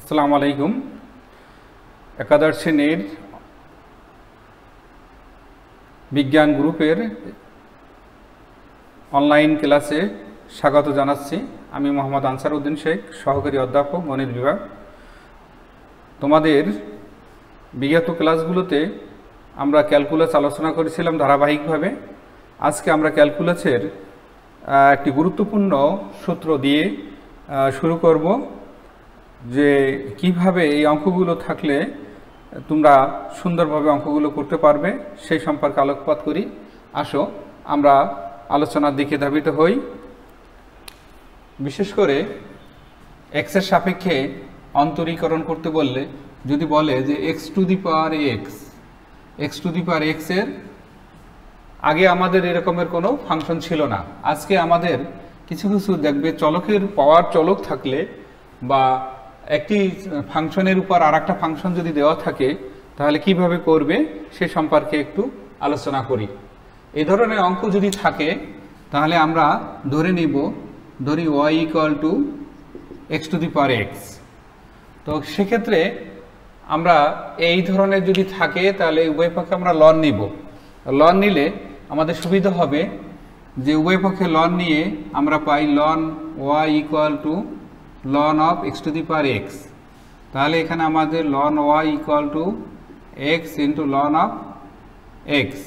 আসসালামু আলাইকুম। একাদশ শ্রেণীর বিজ্ঞান গ্রুপের অনলাইন ক্লাসে স্বাগত জানাচ্ছি। আমি মোহাম্মদ আনসার উদ্দিন শেখ, সহকারী অধ্যাপক, গণিত বিভাগ। তোমাদের বিগত ক্লাসগুলোতে আমরা ক্যালকুলাস আলোচনা করেছিলাম ধারাবাহিকভাবে। আজকে আমরা ক্যালকুলাসের একটি গুরুত্বপূর্ণ সূত্র দিয়ে শুরু করব, যে কিভাবে এই অঙ্কগুলো থাকলে তোমরা সুন্দরভাবে অঙ্কগুলো করতে পারবে সেই সম্পর্কে আলোকপাত করি। আসো আমরা আলোচনার দিকে ধাবিত হই। বিশেষ করে এক্সের সাপেক্ষে অন্তরীকরণ করতে বললে, যদি বলে যে x to the power x এর আগে আমাদের এরকমের কোনো ফাংশন ছিল না। আজকে আমাদের কিছু কিছু দেখবে চলকের পাওয়ার চলক থাকলে বা একটি ফাংশনের উপর আর একটা ফাংশন যদি দেওয়া থাকে তাহলে কিভাবে করবে সে সম্পর্কে একটু আলোচনা করি। এই ধরনের অঙ্ক যদি থাকে তাহলে আমরা ধরি y equal to x to the power x. তো সেক্ষেত্রে আমরা এই ধরনের যদি থাকে তাহলে উভয় পক্ষে আমরা লন নিব। লন নিলে আমাদের সুবিধা হবে যে উভয় পক্ষে লন নিয়ে আমরা পাই ln y equal to ln of x to the power x. তাহলে এখানে আমাদের ln y equal to x into ln of x.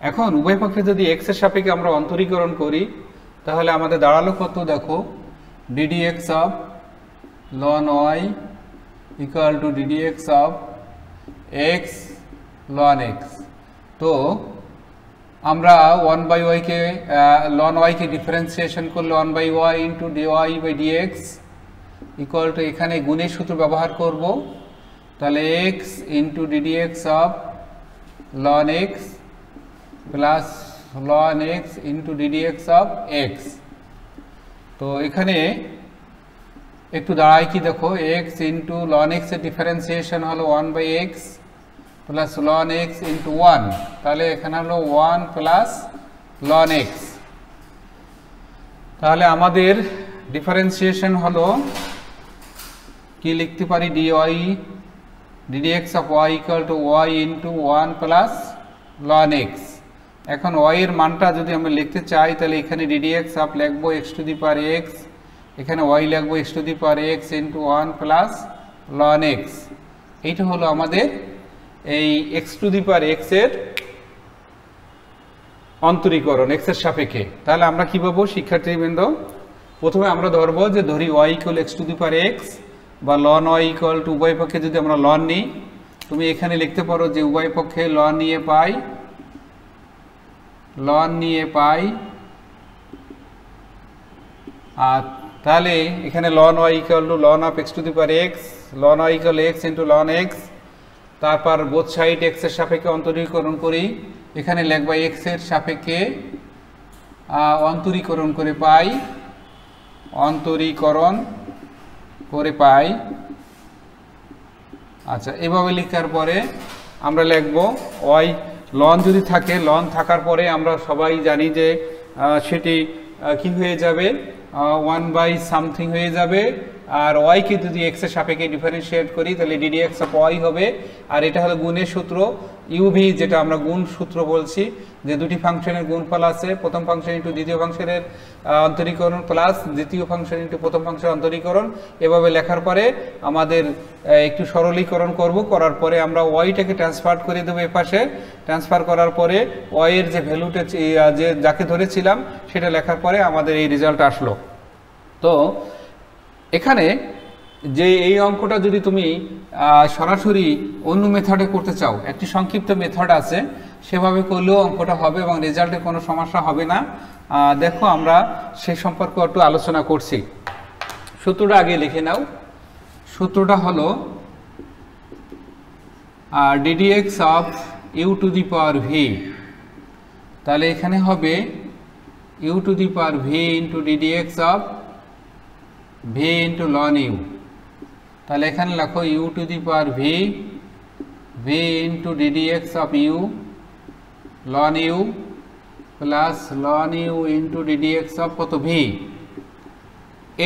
এখন উভয় পক্ষে যদি এক্সের সাপেক্ষে আমরা অন্তরীকরণ করি তাহলে আমাদের দাঁড়ালো কত, দেখো d d x of ln y equal to d d x of x ln x. তো আমরা 1/y কে লন y কে ডিফারেন্সিয়েশন করলে 1/y into dy by dx equal to এখানে গুণের সূত্র ব্যবহার করব। তাহলে x into ddx of ln x plus ln x into ddx of x। তো এখানে একটু দাঁড়ায় কি দেখো, x ইন্টু লন x এর ডিফারেন্সিয়েশন হলো 1/x plus ln x into 1। তাহলে এখানে হলো 1 প্লাস লন x। তাহলে আমাদের ডিফারেন্সিয়েশন হলো কি লিখতে পারি, ddx of y equal two y into 1 plus ln x। এখন y এর মানটা যদি আমরা লিখতে চাই তাহলে এখানে ddx অফ লিখবো x to the power x, এখানে y লিখবো x to the power x into 1 plus ln x। এইটা হলো আমাদের এই x to the power x এর অন্তরীকরণ এক্সের সাপেক্ষে। তাহলে আমরা কি পাবো শিক্ষার্থীবৃন্দ, প্রথমে আমরা ধরবো যে ধরি y equal x to the power x বা লন y ইকুয়াল টু উভয় পক্ষে যদি আমরা লন নিই, তুমি এখানে লিখতে পারো যে উভয় পক্ষে লন নিয়ে পাই আর তাহলে এখানে ln y equal to ln of x to the power x, ln y equal x into ln x. তারপর বোথ সাইড এক্স এর সাপেক্ষে অন্তরীকরণ করি, এখানে লিখবা এক্স এর সাপেক্ষে অন্তরীকরণ করে পাই। আচ্ছা, এভাবে লেখার পরে আমরা লিখব y লন যদি থাকে, লন থাকার পরে আমরা সবাই জানি যে সেটি কি হয়ে যাবে, 1/something হয়ে যাবে। আর y কে যদি x এর সাপেক্ষে ডিফারেন্সিয়েট করি তাহলে ddx অফ y হবে। আর এটা হলো গুণের সূত্র uv, যেটা আমরা গুণ সূত্র বলছি, যে দুটি ফাংশনের গুণফল আছে, প্রথম ফাংশন ইন্টু দ্বিতীয় ফাংশনের অন্তরীকরণ প্লাস দ্বিতীয় ফাংশন ইন্টু প্রথম ফাংশনের অন্তরীকরণ। এভাবে লেখার পরে আমাদের একটু সরলীকরণ করার পরে আমরা ওয়াইটাকে ট্রান্সফার করে দেবো এপাশে। ট্রান্সফার করার পরে ওয়াই এর যে ভ্যালুটা যে যাকে ধরেছিলাম সেটা লেখার পরে আমাদের এই রেজাল্ট আসলো। তো এখানে যে এই অঙ্কটা যদি তুমি সরাসরি অন্য মেথডে করতে চাও, একটি সংক্ষিপ্ত মেথড আছে, সেভাবে করলেও অঙ্কটা হবে এবং রেজাল্টে কোনো সমস্যা হবে না। দেখো আমরা সেই সম্পর্কে একটু আলোচনা করছি। সূত্রটা আগে লিখে নাও। সূত্রটা হলো ddx of u to the power v. তাহলে এখানে হবে u to the power v into ddx of v into ln u. তাহলে এখানে লেখো u to the power v into ddx of u ln u plus ln u into ddx of কত v.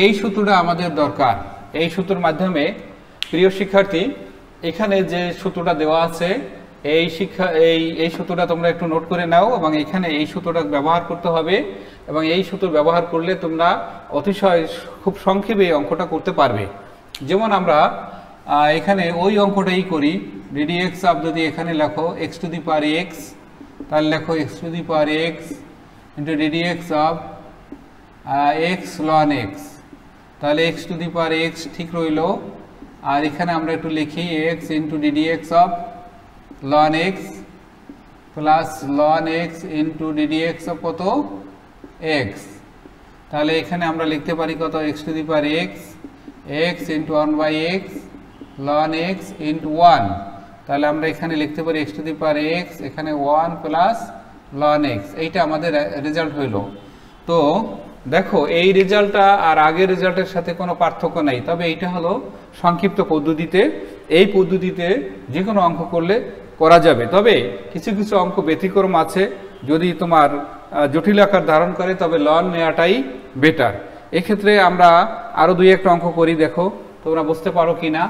এই সূত্রটা আমাদের দরকার। এই সূত্রের মাধ্যমে প্রিয় শিক্ষার্থী, এখানে যে সূত্রটা দেওয়া আছে এই সূত্রটা তোমরা একটু নোট করে নাও এবং এখানে এই সূত্রটা ব্যবহার করতে হবে এবং এই সূত্র ব্যবহার করলে তোমরা অতিশয় খুব সংক্ষেপে এই অঙ্কটা করতে পারবে। যেমন আমরা এখানে ওই অঙ্কটাই করি, ddx অফ, যদি এখানে লেখো x to the power x, তাহলে লেখো x to the power x into ddx of x ln x, তাহলে x to the power x ঠিক রইল। আর এখানে আমরা একটু লিখি x into ddx of ln x plus ln x into ddx of কত x, তাহলে এখানে আমরা লিখতে পারি কত x to the power x into 1/x ln x into 1, তাহলে আমরা এখানে লিখতে পারি x to the power x, এখানে 1 প্লাস ln x, এইটা আমাদের রেজাল্ট হইল। তো দেখো এই রেজাল্টটা আর আগের রেজাল্টের সাথে কোনো পার্থক্য নাই, তবে এইটা হলো সংক্ষিপ্ত পদ্ধতিতে, এই পদ্ধতিতে যে কোনো অঙ্ক করলে করা যাবে। তবে কিছু কিছু অঙ্ক ব্যতিক্রম আছে, যদি তোমার জটিল আকার ধারণ করে তবে লন নেওয়াটাই বেটার। এক্ষেত্রে আমরা আরো দুই একটা অঙ্ক করি, দেখো তোমরা বুঝতে পারো কিনা।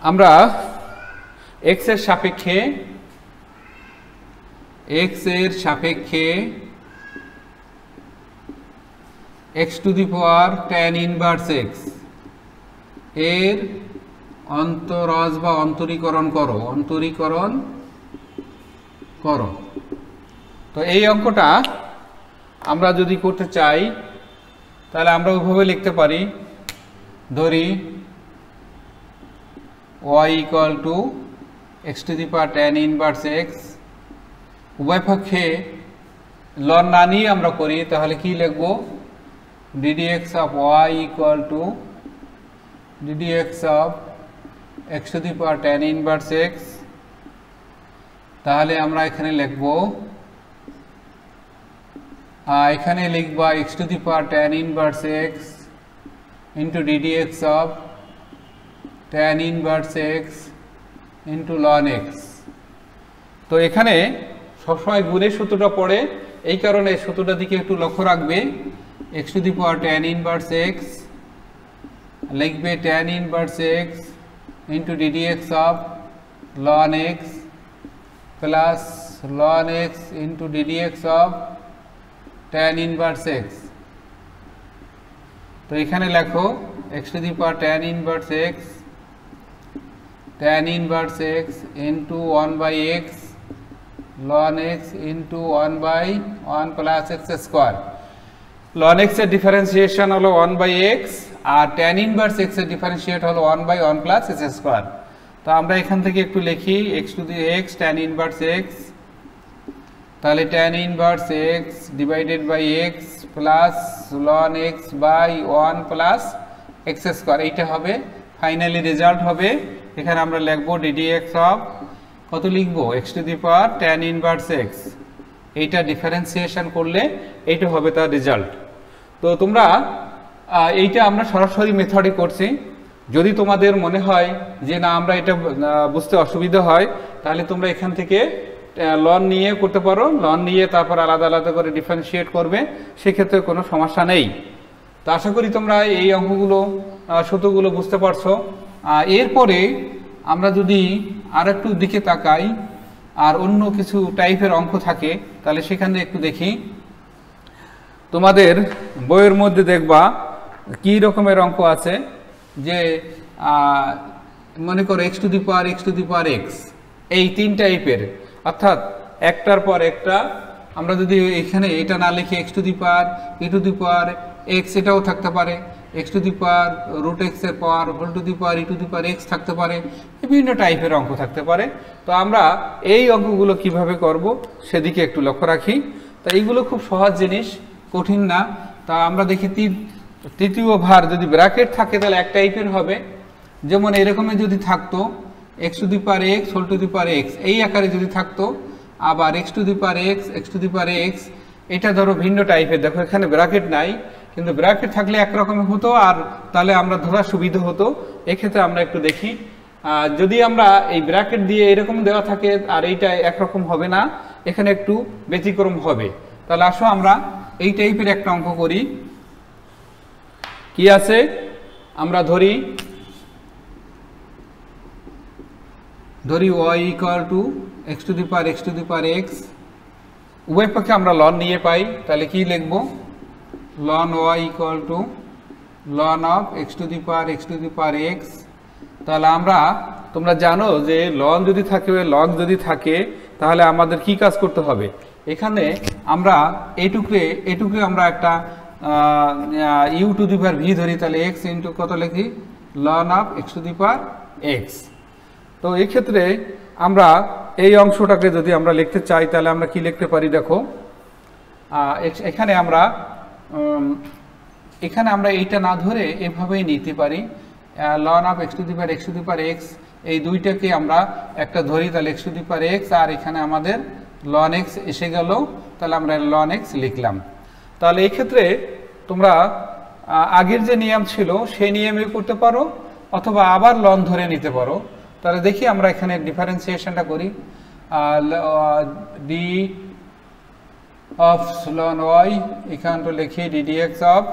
আমরা x এর সাপেক্ষে x to the power tan inverse x এর অন্তরজ বা অন্তরীকরণ করো। তো এই অঙ্কটা আমরা যদি করতে চাই তাহলে আমরা ওইভাবে লিখতে পারি, ধরি y equal two x to the power tan inverse x, উভয় পক্ষে লন না নিয়ে আমরা করি, তাহলে কি লিখব, ddx of y equal two ddx of x to the power tan inverse x, তাহলে আমরা এখানে লিখব, এখানে লিখবা x to the power tan inverse x into ddx of tan inverse x into ln x। তো এখানে সবসময় গুণের সূত্রটা পড়ে, এই কারণে সূত্রটার দিকে একটু লক্ষ্য রাখবে। x to the power tan inverse x লিখবে tan inverse x into ddx of ln x plus ln x into ddx of tan inverse x। তো এখানে লেখো x to the power tan inverse x tan inverse x into 1/x ln x into 1/1 plus x square. ln x এর differentiation হলো 1/x আর tan inverse x এর differentiate হলো 1/1 plus x square. তো আমরা এখান থেকে একটু লিখি x to the x tan inverse x, তাহলে tan inverse x divided by x plus ln x by 1 plus x square, এইটা হবে ফাইনালি রেজাল্ট হবে। এখানে আমরা লিখবো ddx অফ কত লিখবো x to the power tan inverse x, এইটা ডিফারেন্সিয়েশন করলে এইটা হবে তার রেজাল্ট। তো তোমরা এইটা আমরা সরাসরি মেথডে করছি, যদি তোমাদের মনে হয় যে না আমরা এটা বুঝতে অসুবিধা হয় তাহলে তোমরা এখান থেকে লন নিয়ে করতে পারো, লন নিয়ে তারপর আলাদা আলাদা করে ডিফারেন্সিয়েট করবে, সেক্ষেত্রে কোনো সমস্যা নেই। তো আশা করি তোমরা এই অঙ্কগুলো সূত্রগুলো বুঝতে পারছো। এরপরে আমরা যদি আর একটু দিকে তাকাই আর অন্য কিছু টাইপের অঙ্ক থাকে তাহলে সেখানে একটু দেখি। তোমাদের বইয়ের মধ্যে দেখবা কি রকমের অঙ্ক আছে, যে মনে করো x to the power x, এই তিন টাইপের, অর্থাৎ একটার পর একটা। আমরা যদি এখানে এটা না লিখে x to the power e to the power x এটাও থাকতে পারে, x to the power root x এর power whole to the power e to the power x থাকতে পারে, বিভিন্ন টাইপের অঙ্ক থাকতে পারে। তো আমরা এই অঙ্কগুলো কিভাবে করব সেদিকে একটু লক্ষ্য রাখি। তা এইগুলো খুব সহজ জিনিস, কঠিন না। তা আমরা দেখি তৃতীয় ভার যদি ব্র্যাকেট থাকে তাহলে এক টাইপের হবে, যেমন এরকমের যদি থাকতো x to the power x whole to the power x, এই আকারে যদি থাকতো, আবার x to the power x to the power x, এটা ধরো ভিন্ন টাইপের। দেখো এখানে ব্র্যাকেট নাই, কিন্তু ব্র্যাকেট থাকলে একরকমের হতো, আর তাহলে আমরা ধরার সুবিধা হতো। এক্ষেত্রে আমরা একটু দেখি, যদি আমরা এই ব্র্যাকেট দিয়ে এরকম দেওয়া থাকে আর এইটা একরকম হবে না, এখানে একটু ব্যতিক্রম হবে। তাহলে আসো আমরা এই টাইপের একটা অঙ্ক করি। কি আছে, আমরা ধরি y equal two x to the power x, উভয় পক্ষে আমরা লন নিয়ে পাই, তাহলে কি লিখব, ln y equal two ln of x to the power x। তাহলে তোমরা জানো যে লন যদি থাকে, লগ যদি থাকে, তাহলে আমাদের কি কাজ করতে হবে, এখানে আমরা এইটুকু আমরা একটা u to the power v ধরি, তাহলে x ইন্টু কত লিখি, ln of x to the power x। তো এই ক্ষেত্রে আমরা এই অংশটাকে যদি আমরা লিখতে চাই, তাহলে আমরা কি লিখতে পারি, দেখো এখানে আমরা এইটা না ধরে এভাবেই নিতে পারি, ln of x to the power x, এই দুইটাকে আমরা একটা ধরি, তাহলে x to the power x, আর এখানে আমাদের ln x এসে গেল, তাহলে আমরা ln x লিখলাম। তাহলে এই ক্ষেত্রে তোমরা আগের যে নিয়ম ছিল সেই নিয়মে করতে পারো, অথবা আবার লন ধরে নিতে পারো। তাহলে দেখি আমরা এখানে ডিফারেন্সিয়েশনটা করি, d অফ ln y এখানে তো লিখি ddx of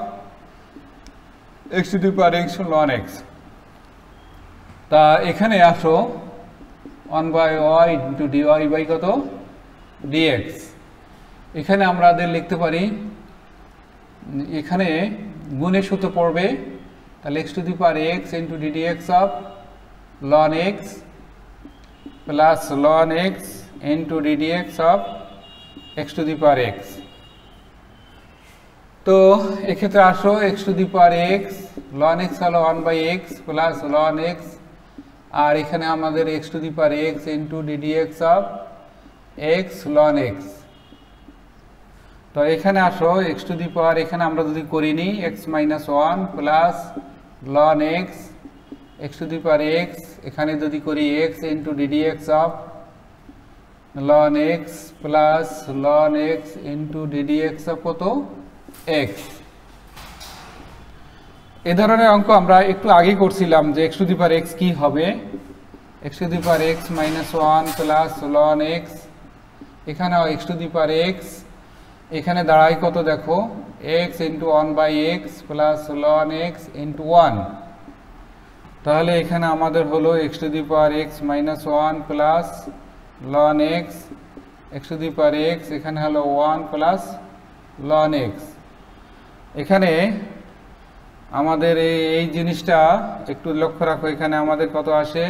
x to the power x ln x। তা এখানে আসো 1/y ইন্টু dy বাই কত dx, এখানে আমাদের লিখতে পারি, এখানে গুণের সূত্র পড়বে, তাহলে x to the power x into ddx of ln x plus ln x into ddx of x to the power x। তো এক্ষেত্রে আসো x to the power x, ln x হলো 1/x প্লাস ln x, আর এখানে আমাদের x to the power x into ddx of x ln x। তো এখানে আসো x to the পাওয়ার, এখানে আমরা যদি করিনি x minus 1 plus ln x to the power x, এখানে যদি করি x into ddx of ln x plus ln x into ddx of কত x। এ ধরনের অঙ্ক আমরা একটু আগে করছিলাম যে x to the power x কি হবে, x to the power x minus 1 plus ln x, এখানে x to the power x, এখানে দাঁড়ায় কত দেখো x into 1/x plus ln x into 1। তাহলে এখানে আমাদের হলো x to the power x minus 1 plus ln x to the power x, এখানে হলো 1 প্লাস ln x। এখানে আমাদের এই জিনিসটা একটু লক্ষ্য রাখো, এখানে আমাদের কত আসে,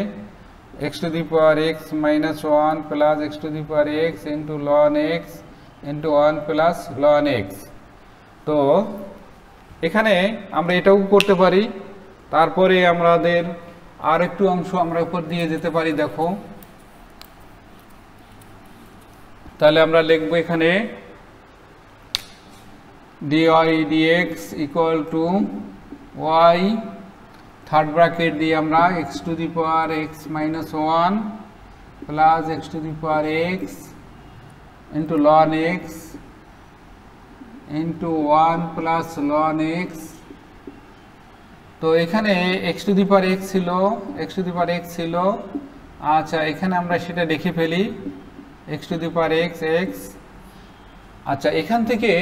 x to the power x minus 1 plus x to the power x into ln x into 1 plus ln x। তো এখানে আমরা এটাও করতে পারি, তারপরে আমাদের আর একটু অংশ আমরা উপর দিয়ে যেতে পারি, দেখো তাহলে আমরা লিখব এখানে dy dx equal two y, third bracket দিয়ে আমরা x to the power x minus 1 plus x to the power x into ln x into 1 plus ln x। তো এখানে x to the power x ছিল, আচ্ছা এখানে আমরা সেটা দেখে ফেলি, x to the power x। আচ্ছা এখান থেকে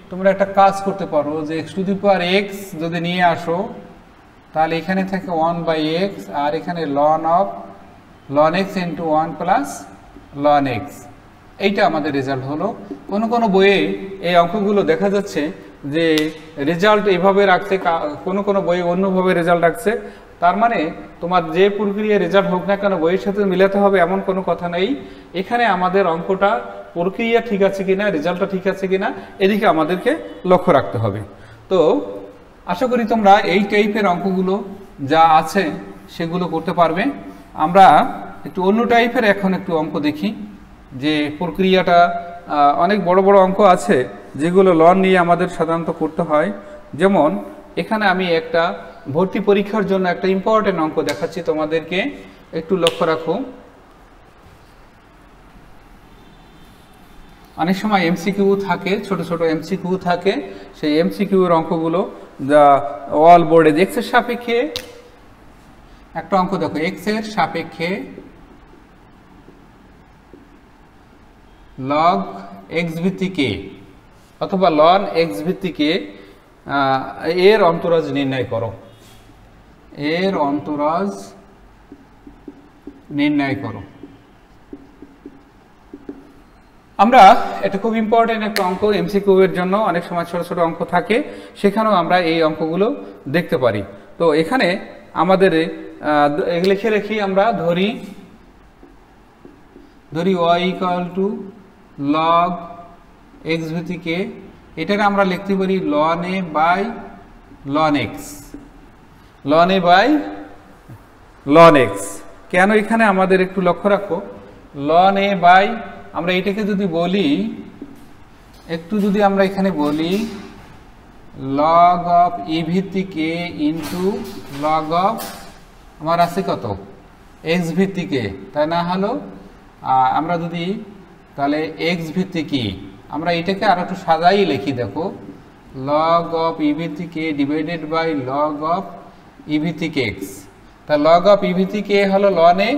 তোমরা একটা কাজ করতে পারো যে x to the power x যদি নিয়ে আসো, তাহলে এখানে থাকে 1/x, আর এখানে ln x into 1 plus ln x। এইটা আমাদের রেজাল্ট হলো। কোনো বইয়ে এই অঙ্কগুলো দেখা যাচ্ছে যে রেজাল্ট এইভাবে রাখছে, কোনো বইয়ে অন্যভাবে রেজাল্ট রাখছে। তার মানে তোমার যে প্রক্রিয়া রেজাল্ট হোক না কেন বইয়ের সাথে মিলাতে হবে এমন কোনো কথা নেই। এখানে আমাদের অঙ্কটা প্রক্রিয়া ঠিক আছে কিনা, রেজাল্টটা ঠিক আছে কিনা, এদিকে আমাদেরকে লক্ষ্য রাখতে হবে। তো আশা করি তোমরা এই টাইপের অঙ্কগুলো যা আছে সেগুলো করতে পারবে। আমরা একটু অন্য টাইপের এখন একটু অঙ্ক দেখি, যে প্রক্রিয়াটা অনেক বড় বড় অঙ্ক আছে যেগুলো লন নিয়ে আমাদের সাধারণত করতে হয়। যেমন এখানে আমি একটা ভর্তি পরীক্ষার জন্য একটা ইম্পর্টেন্ট অঙ্ক দেখাচ্ছি তোমাদেরকে, একটু লক্ষ্য রাখো। অনেক সময় এমসিকিউ থাকে, ছোট ছোট এমসিকিউ থাকে, সেই এমসিকিউর অঙ্কগুলো যা অল বোর্ডে এক্স এর সাপেক্ষে একটা অঙ্ক দেখো, এক্স এর সাপেক্ষে লগ এক্স ভিত্তিক এ অথবা লন এক্স ভিত্তিকে এর অন্তরাজ নির্ণয় করো, এর অন্তরাজ নির্ণয় করো। আমরা এটা খুব ইম্পর্টেন্ট একটা অঙ্ক, এমসিকিউ এর জন্য অনেক সময় ছোট ছোট অঙ্ক থাকে, সেখানেও আমরা এই অঙ্কগুলো দেখতে পারি। তো এখানে আমাদের লিখে রেখি, আমরা ধরি y equal to log x ভিত্তিকে, এটাকে আমরা লিখতে পারি ln a by ln x, ln a by ln x। কেন এখানে আমাদের একটু লক্ষ্য রাখো, ln a বাই, আমরা এটাকে যদি বলি একটু, যদি আমরা এখানে বলি log অফ e ভিত্তিক a ইন্টু log অফ আমার আছে কত x ভিত্তিক a, তাই না হলো? আমরা যদি তাহলে x ভিত্তিক e, আমরা এটাকে আর একটু সাজাই লিখি, দেখো log অফ e ভিত্তিক a divided by log of e ভিত্তিক x। তা log অফ e ভিত্তিক a হলো ln a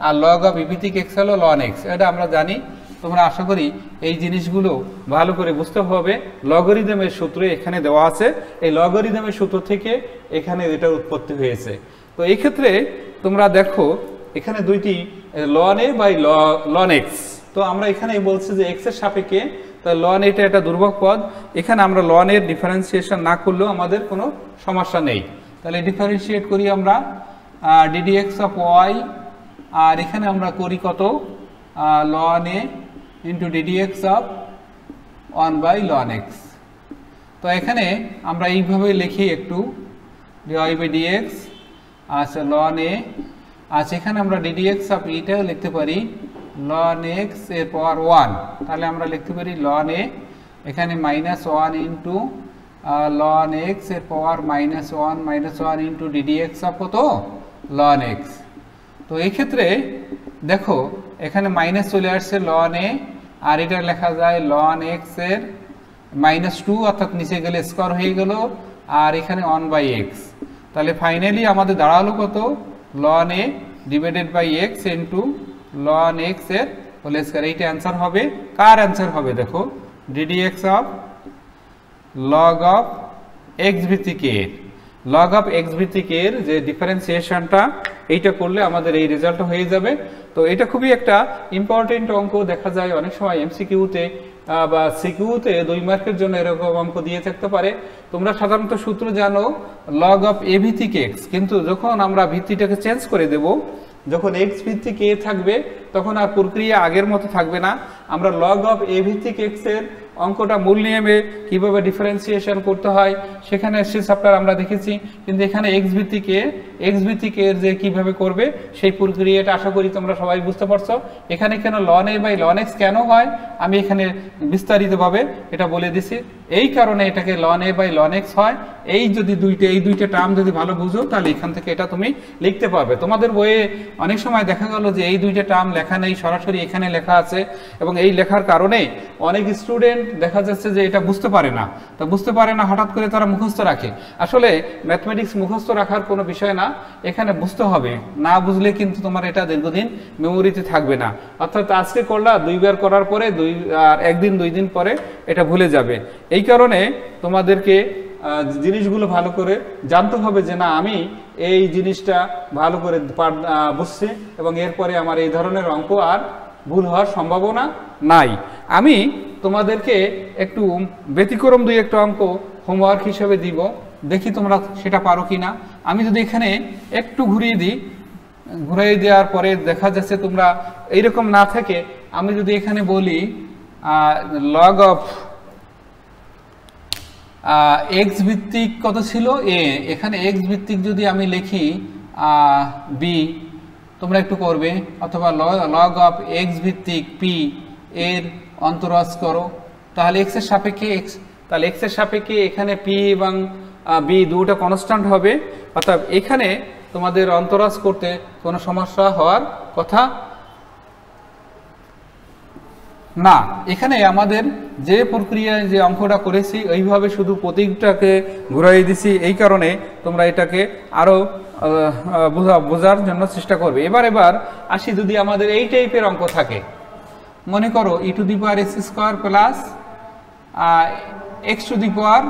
আর log অফ e ভিত্তিক x হলো ln x। এটা আমরা জানি, তোমরা আশা করি এই জিনিসগুলো ভালো করে বুঝতে হবে। লগারিদমের সূত্র এখানে দেওয়া আছে, এই লগারিদমের সূত্র থেকে এখানে এটা উৎপত্তি হয়েছে। তো এই ক্ষেত্রে তোমরা দেখো এখানে দুইটি ln a by ln x। তো আমরা এখানে বলছি যে x এর সাপেক্ষে, তাই ln এটা একটা দুর্বল পদ, এখানে আমরা ln এর ডিফারেন্সিয়েশন না করলেও আমাদের কোনো সমস্যা নেই। তাহলে ডিফারেন্সিয়েট করি আমরা ddx অফ y, আর এখানে আমরা করি কত ln a into ddx of 1 by ln x। তো এখানে আমরা এইভাবে লিখি একটু dy বাই dx, আচ্ছা ln a, আচ্ছা এখানে আমরা ddx অফ এটাও লিখতে পারি ln x এর পাওয়ার 1, তাহলে আমরা লিখতে পারি ln a, এখানে -1 ইন্টু ln x এর পাওয়ার -1 ইন্টু ddx অফ কত ln x। তো এই ক্ষেত্রে দেখো এখানে মাইনাস চলে আসছে ln a, আর এটা লেখা যায় ln x এর -2, অর্থাৎ নিচে গেলে স্কয়ার হয়ে গেল, আর এখানে 1 বাই x। তাহলে ফাইনালি আমাদের দাঁড়ালো কত ln a divided by x into ln x এর হোল স্কয়ার। এইটা অ্যান্সার হবে, কার অ্যান্সার হবে দেখো ddx of log of x ভিত্তিক a, log অফ x ভিত্তিক এর যে ডিফারেন্সিয়েশনটা এইটা করলে আমাদের এই রেজাল্ট হয়ে যাবে। তো এটা খুবই একটা ইম্পর্টেন্ট অঙ্ক, দেখা যায় অনেক সময় এমসিকিউতে বা সিকিউতে 2 মার্কের জন্য এরকম অঙ্ক দিয়ে থাকতে পারে। তোমরা সাধারণত সূত্র জানো log অফ a ভিত্তিক x, কিন্তু যখন আমরা ভিত্তিটাকে চেঞ্জ করে দেব, যখন x ভিত্তিক a থাকবে তখন আর প্রক্রিয়া আগের মতো থাকবে না। আমরা log অফ a ভিত্তিক x এর অঙ্কটা মূল নিয়মে কিভাবে ডিফারেন্সিয়েশন করতে হয় সেখানে সেই চ্যাপ্টার আমরা দেখেছি, কিন্তু এখানে x ভিত্তিক এর যে কিভাবে করবে সেই প্রক্রিয়াটা আশা করি তোমরা সবাই বুঝতে পারছো। এখানে কেন ln a by ln x কেন হয় আমি এখানে বিস্তারিতভাবে এটা বলে দিছি, এই কারণে এটাকে ln a by ln x হয়। এই যদি এই দুইটা টার্ম যদি ভালো বুঝো তাহলে এখান থেকে এটা তুমি লিখতে পারবে। তোমাদের বইয়ে অনেক সময় দেখা গেল যে এই দুইটা টার্ম লেখা নেই, সরাসরি এখানে লেখা আছে, এবং এই লেখার কারণে অনেক স্টুডেন্ট দেখা যাচ্ছে যে এটা বুঝতে পারে না। তো বুঝতে পারে না, হঠাৎ করে তারা মুখস্থ রাখে। আসলে ম্যাথমেটিক্স মুখস্থ রাখার কোনো বিষয় না, এখানে বুঝতে হবে, না বুঝলে কিন্তু তোমার এটা দীর্ঘদিন মেমোরিতে থাকবে না। অর্থাৎ আজকে করলা, 2 বার করার পরে আর 1 দিন 2 দিন পরে এটা ভুলে যাবে। এই কারণে তোমাদেরকে জিনিসগুলো ভালো করে জানতে হবে যে না আমি এই জিনিসটা ভালো করে বুঝছি এবং এরপরে আমার এই ধরনের অঙ্ক আর ভুল হওয়ার সম্ভাবনা নাই। আমি তোমাদেরকে একটু ব্যতিক্রম 2-1টা অঙ্ক হোমওয়ার্ক হিসেবে দিব, দেখি তোমরা সেটা পারো কিনা। আমি যদি এখানে একটু ঘুরিয়ে দিই, ঘুরিয়ে দেওয়ার পরে দেখা যাচ্ছে তোমরা এইরকম না থেকে আমি যদি এখানে বলি log অফ x ভিত্তিক কত ছিল a, এখানে x ভিত্তিক যদি আমি লিখি b, তোমরা একটু করবে, অথবা log অফ x ভিত্তিক p এর অন্তরাজ করো, তাহলে x এর সাপেক্ষে x, তাহলে x এর সাপেক্ষে এখানে p এবং b দুটো কনস্ট্যান্ট হবে, অর্থাৎ এখানে তোমাদের অন্তরাজ করতে কোনো সমস্যা হওয়ার কথা না। এখানে আমাদের যে প্রক্রিয়ায় যে অঙ্কটা করেছি এইভাবে শুধু প্রতীকটাকে ঘুরাই দিছি, এই কারণে তোমরা এটাকে আরো বোঝার জন্য চেষ্টা করবে। এবার আসি, যদি আমাদের এই টাইপের অঙ্ক থাকে, মনে করো e to the power x square plus x to the power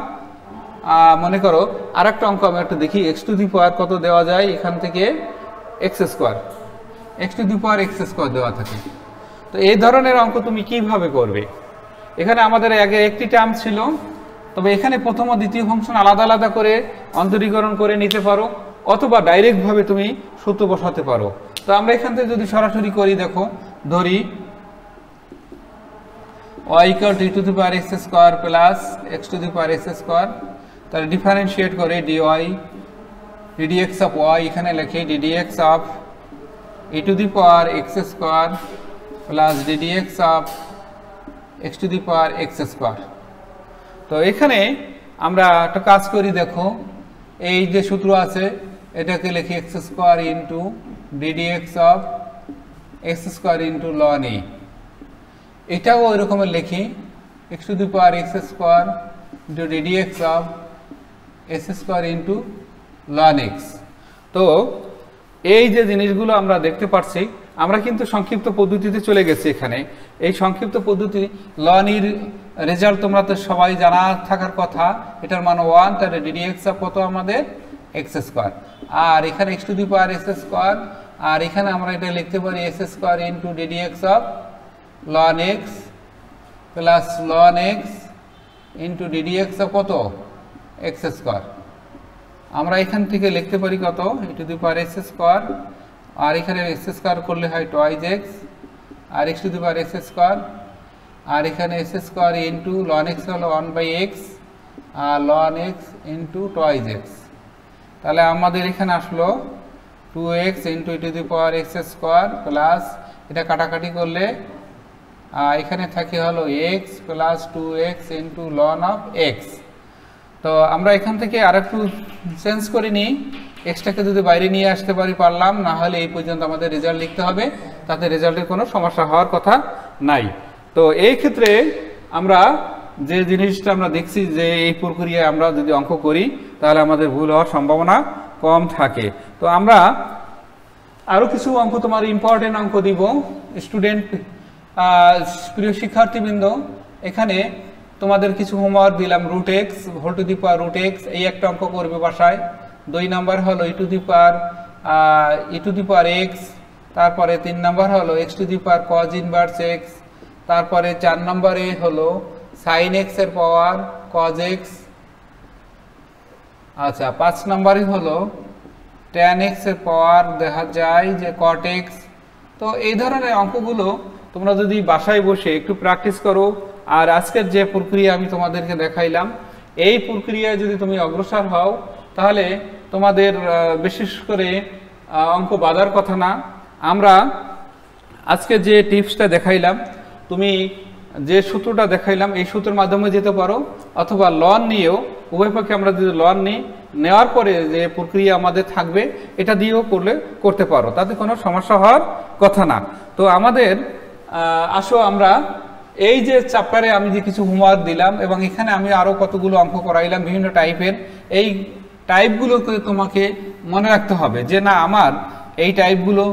মনে করো আরেকটা অঙ্ক আমি একটু দেখি, এক্স টু দি পাওয়ার কত দেওয়া যায় এখান থেকে x square, x to the power x square দেওয়া থাকে। তো এই ধরনের অঙ্ক তুমি কিভাবে করবে? এখানে আমাদের আগে একটি টার্ম ছিল, তবে এখানে প্রথম ও দ্বিতীয় ফাংশন আলাদা আলাদা করে অন্তরীকরণ করে নিতে পারো, অথবা ডাইরেক্টভাবে তুমি সূত্র বসাতে পারো। তো আমরা এখান থেকে যদি সরাসরি করি, দেখো ধরি y equal to e to the power x square plus x to the power x square, তাহলে ডিফারেন্সিয়েট করে dy ddx of y এখানে লিখি ddx of e to the power x square plus ddx of x to the power x square। তো এখানে আমরা একটা কাজ করি, দেখো এই যে সূত্র আছে এটাকে লিখি x square into ddx of x square into ln a, এটাও ওই রকমের লিখি x to the power x square into ddx of s square into ln x। তো এই যে জিনিসগুলো আমরা দেখতে পাচ্ছি, আমরা কিন্তু সংক্ষিপ্ত পদ্ধতিতে চলে গেছি। এখানে এই সংক্ষিপ্ত পদ্ধতি ln এর রেজাল্ট তোমরা তো সবাই জানা থাকার কথা, এটার মান 1, তাহলে ddx অফ কত আমাদের x স্কয়ার, আর এখানে x to the power x square, আর এখানে আমরা এটা লিখতে পারি s square into ddx of ln x plus ln x into ddx of কত x স্কয়ার। আমরা এখান থেকে লিখতে পারি কত e to the power x square, আর এখানে x স্কয়ার করলে হয় twice x, আর x to the power x square, আর এখানে s square into ln x হলো 1/x, আর ln x into twice x। তাহলে আমাদের এখানে আসলো 2x into e to the power x square plus এটা কাটাকাটি করলে এখানে থাকে হলো x plus 2x into ln of x। তো আমরা এখান থেকে আরেকটু চেঞ্জ করে নিই, এক্সটাকে যদি বাইরে নিয়ে আসতে পারলাম, না হলে এই পর্যন্ত আমাদের রেজাল্ট লিখতে হবে, তাতে রেজাল্টের কোনো সমস্যা হওয়ার কথা নাই। তো এই ক্ষেত্রে আমরা যে জিনিসটা আমরা দেখছি যে এই প্রক্রিয়ায় আমরা যদি অঙ্ক করি তাহলে আমাদের ভুল হওয়ার সম্ভাবনা কম থাকে। তো আমরা আরও কিছু অঙ্ক তোমার ইম্পর্টেন্ট অঙ্ক দিব। স্টুডেন্ট প্রিয় শিক্ষার্থীবৃন্দ, এখানে তোমাদের কিছু হোমওয়ার্ক দিলাম, root x whole to the power root x, এই একটা অঙ্ক করবে বাসায়। 2 নাম্বার হলো ই টু দি পাওয়ার এক্স, তারপরে 3 নাম্বার হলো x to the power cos inverse x, তারপরে 4 নম্বরে হলো সাইন এক্স এর পাওয়ার কজ এক্স, আচ্ছা 5 নম্বরে হলো ট্যান এক্স এর পাওয়ার দেখা যায় যে কট এক্স। তো এই ধরনের অঙ্কগুলো তোমরা যদি বাসায় বসে একটু প্র্যাকটিস করো, আর আজকের যে প্রক্রিয়া আমি তোমাদেরকে দেখাইলাম এই প্রক্রিয়ায় যদি তুমি অগ্রসর হও তাহলে তোমাদের বিশেষ করে অঙ্ক বাঁধার কথা না। আমরা আজকে যে টিপসটা দেখাইলাম, তুমি যে সূত্রটা দেখাইলাম এই সূত্রের মাধ্যমে যেতে পারো, অথবা লন নিয়েও, উভয় পক্ষে আমরা যদি লন নিই, নেওয়ার পরে যে প্রক্রিয়া আমাদের থাকবে এটা দিয়েও করতে পারো, তাতে কোনো সমস্যা হওয়ার কথা না। তো আমাদের আসো আমরা এই যে চ্যাপ্টারে আমি যে কিছু হোমওয়ার্ক দিলাম এবং এখানে আমি আরও কতগুলো অঙ্ক করাইলাম বিভিন্ন টাইপের, এই টাইপগুলোকে তোমাকে মনে রাখতে হবে যে না আমার এই টাইপগুলো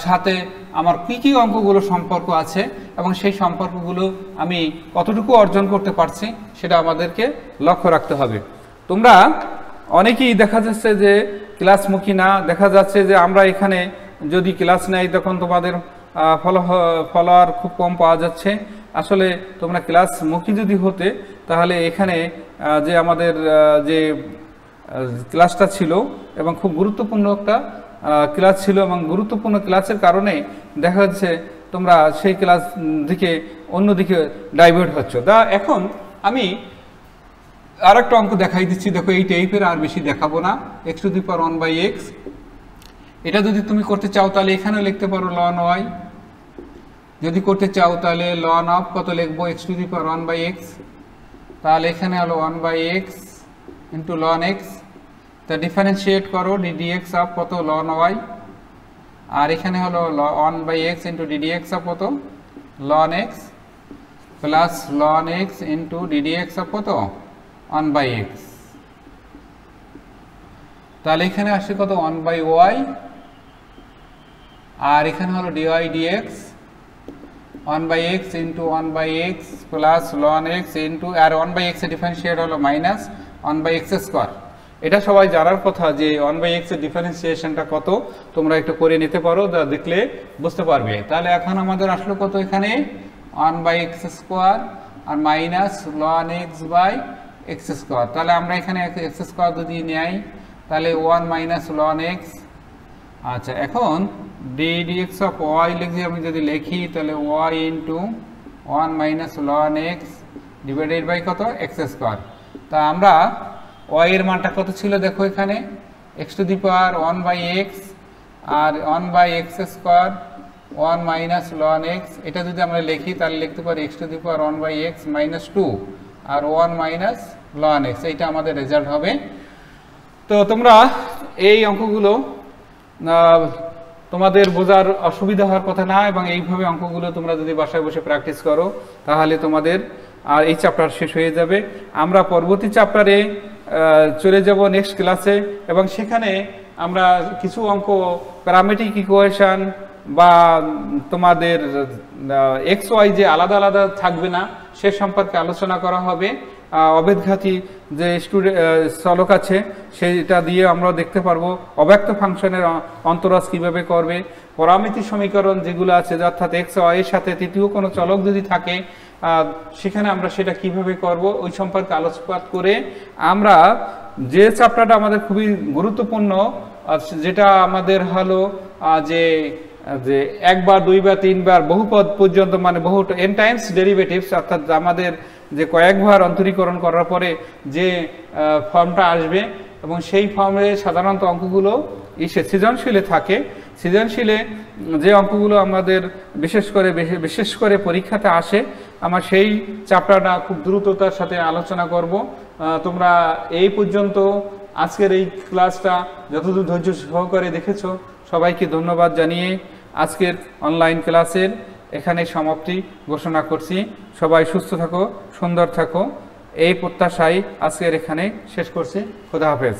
সাথে আমার কী কী অঙ্কগুলো সম্পর্ক আছে এবং সেই সম্পর্কগুলো আমি কতটুকু অর্জন করতে পারছি সেটা আমাদেরকে লক্ষ্য রাখতে হবে। তোমরা অনেকেই দেখা যাচ্ছে যে ক্লাসমুখী না, দেখা যাচ্ছে যে আমরা এখানে যদি ক্লাস নেই তখন তোমাদের ফলোয়ার খুব কম পাওয়া যাচ্ছে। আসলে তোমরা ক্লাসমুখী যদি হতে তাহলে এখানে যে আমাদের যে ক্লাসটা ছিল এবং খুব গুরুত্বপূর্ণ একটা ক্লাস ছিল এবং গুরুত্বপূর্ণ ক্লাসের কারণে দেখা যাচ্ছে তোমরা সেই ক্লাস দিকে অন্যদিকে ডাইভার্ট হচ্ছ। এখন আমি আর একটা অঙ্ক দেখাই দিচ্ছি, দেখো এই টাইপের, আর বেশি দেখাবো না। X to the power 1/x, এটা যদি তুমি করতে চাও তাহলে এখানেও লিখতে পারো ln y, যদি করতে চাও তাহলে ln অফ কত লিখবো x to the power 1/x, তাহলে এখানে হলো 1/x ইন্টু ln x, তা ডিফারেন্সিয়েট করো ddx অফ কত ln y, আর এখানে হলো 1/x ইন্টু ddx অফ কত ln x plus ln x into ddx of কত 1/x, তাহলে এখানে আসে কত 1/y, আর এখানে হলো dy dx 1 by x into 1 by x plus ln x into আর 1 by x এর ডিফারেন্সিয়েট হলো মাইনাস 1 by x স্কয়ার। এটা সবাই জানার কথা যে 1 by x এর ডিফারেন্সিয়েশনটা কত, তোমরা একটু করে নিতে পারো, দেখলে বুঝতে পারবে। তাহলে এখন আমাদের আসলো কত এখানে 1 by x স্কয়ার আর minus ln x by x square. তাহলে আমরা এখানে x স্কয়ার যদি নেই তাহলে 1 মাইনাস ln x। আচ্ছা, এখন ddx অফ y লিখে আমি যদি লিখি তাহলে y into 1 minus ln x divided by কত x স্কয়ার। তা আমরা y এর মানটা কত ছিল দেখো এখানে x to the power 1 by x আর 1 by x square 1 minus ln x। এটা যদি আমরা লিখি তাহলে লিখতে পারি x to the power 1 by x minus 2 আর 1 মাইনাস ln x। এইটা আমাদের রেজাল্ট হবে। তো তোমরা এই অঙ্কগুলো তোমাদের বোঝার অসুবিধা হওয়ার কথা না, এবং এইভাবে অঙ্কগুলো তোমরা যদি বাসায় বসে প্র্যাকটিস করো তাহলে তোমাদের আর এই চ্যাপ্টার শেষ হয়ে যাবে। আমরা পরবর্তী চ্যাপ্টারে চলে যাব নেক্সট ক্লাসে, এবং সেখানে আমরা কিছু অঙ্ক প্যারামেট্রিক ইকুয়েশন বা তোমাদের এক্স ওয়াই যে আলাদা আলাদা থাকবে না সে সম্পর্কে আলোচনা করা হবে। অবেদঘাতী যে চলক আছে সেটা দিয়ে আমরা দেখতে পারবো অব্যক্ত ফাংশনের অন্তরাজ কিভাবে করবে, পরামিতি সমীকরণ যেগুলো আছে অর্থাৎ এক্স ওয়াই এর সাথে তৃতীয় কোনো চলক যদি থাকে সেখানে আমরা সেটা কিভাবে করব ওই সম্পর্কে আলোকপাত করে আমরা যে চ্যাপ্টারটা আমাদের খুবই গুরুত্বপূর্ণ, যেটা আমাদের হলো যে যে একবার দুইবার তিনবার বহুপদ পর্যন্ত মানে বহু n টাইমস ডেরিভেটিভস, অর্থাৎ আমাদের যে কয়েকবার অন্তরীকরণ করার পরে যে ফর্মটা আসবে এবং সেই ফর্মে সাধারণত অঙ্কগুলো সৃজনশীলে থাকে। সৃজনশীলে যে অঙ্কগুলো আমাদের বিশেষ করে পরীক্ষাতে আসে আমার সেই চ্যাপ্টারটা খুব দ্রুততার সাথে আলোচনা করব। তোমরা এই পর্যন্ত আজকের এই ক্লাসটা যতদূর ধৈর্য সহকারে দেখেছো সবাইকে ধন্যবাদ জানিয়ে আজকের অনলাইন ক্লাসের এখানে সমাপ্তি ঘোষণা করছি। সবাই সুস্থ থাকো, সুন্দর থাকো, এই প্রত্যাশায় আজকের এখানে শেষ করছি। খোদা হাফেজ।